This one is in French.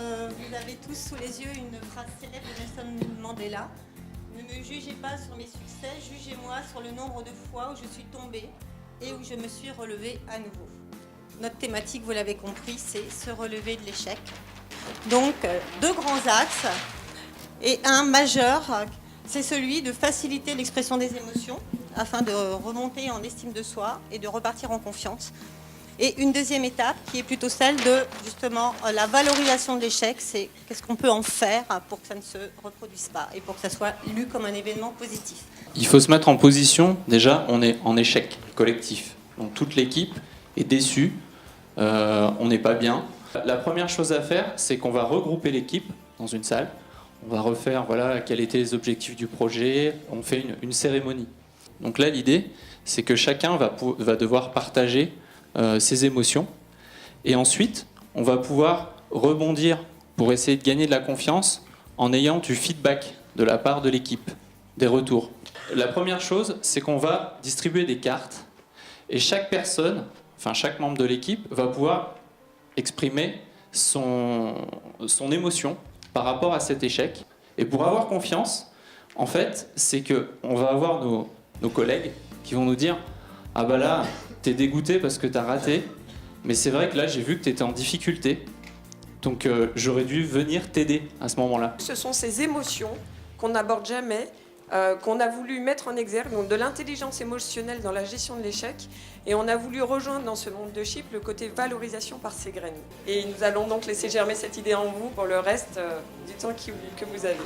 vous avez tous sous les yeux une phrase célèbre de Nelson Mandela. Ne me jugez pas sur mes succès, jugez-moi sur le nombre de fois où je suis tombée et où je me suis relevée à nouveau. Notre thématique, vous l'avez compris, c'est se relever de l'échec. Donc, deux grands axes et un majeur, c'est celui de faciliter l'expression des émotions afin de remonter en estime de soi et de repartir en confiance. Et une deuxième étape qui est plutôt celle de justement la valorisation de l'échec, c'est qu'est-ce qu'on peut en faire pour que ça ne se reproduise pas et pour que ça soit lu comme un événement positif. Il faut se mettre en position, déjà on est en échec collectif, donc toute l'équipe est déçue, on n'est pas bien. La première chose à faire, c'est qu'on va regrouper l'équipe dans une salle, on va refaire voilà, quels étaient les objectifs du projet, on fait une cérémonie. Donc là l'idée, c'est que chacun va devoir partager ses émotions. Et ensuite, on va pouvoir rebondir pour essayer de gagner de la confiance en ayant du feedback de la part de l'équipe, des retours. La première chose, c'est qu'on va distribuer des cartes et chaque personne, enfin chaque membre de l'équipe, va pouvoir exprimer son émotion par rapport à cet échec. Et pour avoir confiance, en fait, c'est qu'on va avoir nos collègues qui vont nous dire « Ah bah là, t'es dégoûté parce que t'as raté, mais c'est vrai que là j'ai vu que t'étais en difficulté, donc j'aurais dû venir t'aider à ce moment-là. » Ce sont ces émotions qu'on n'aborde jamais, qu'on a voulu mettre en exergue, donc de l'intelligence émotionnelle dans la gestion de l'échec, et on a voulu rejoindre dans ce monde de Chypre le côté valorisation par ses graines. Et nous allons donc laisser germer cette idée en vous pour le reste du temps que vous avez.